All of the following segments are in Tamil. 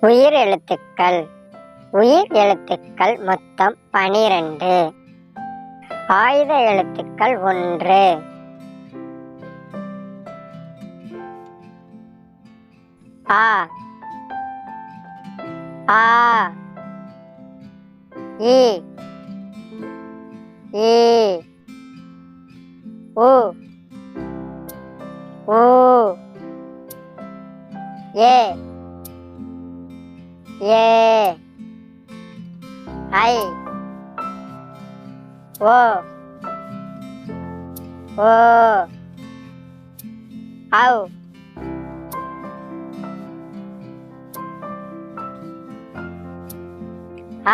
உயிர் எழுத்துக்கள். உயிர் எழுத்துக்கள் மொத்தம் 12. ஆயுத எழுத்துக்கள் 1. ஆ ஆ இ ஈ உ ஊ ஏ ஏ ஐ ஓ ஓ ஔ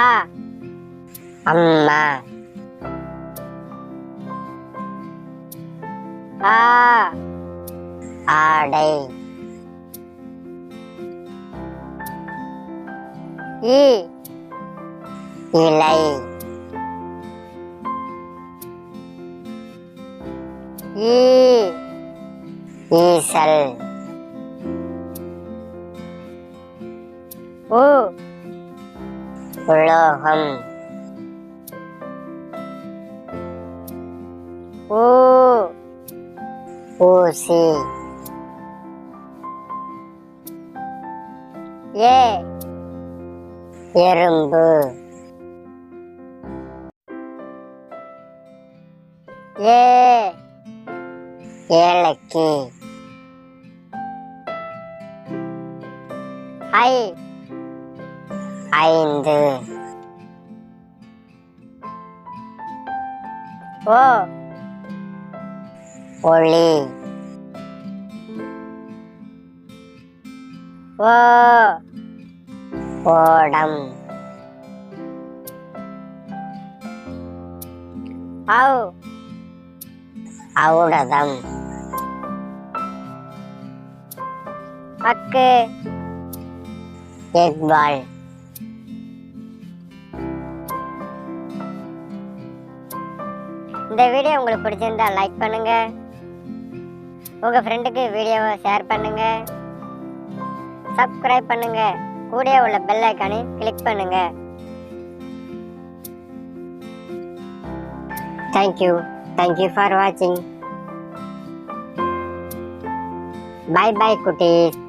ஆ அம்மா ஆ ஆடை இ இலை ஈ ஈசல் உ உலோகம் ஊ ஊசி ஏ எறும்பு ஏ ஏலக்கி ஐ 5 ஓ ஒளி ஓ ஓடம் ஔ ஔடதம் அக்கு எக்பால். இந்த வீடியோ உங்களுக்கு பிடிச்சிருந்தா லைக் பண்ணுங்க, உங்க ஃப்ரெண்டுக்கு வீடியோவை ஷேர் பண்ணுங்க, சப்ஸ்கிரைப் பண்ணுங்க, கூடவே உள்ள பெல் ஐகானை கிளிக் பண்ணுங்க. Thank you for watching. Bye bye குட்டீஸ்.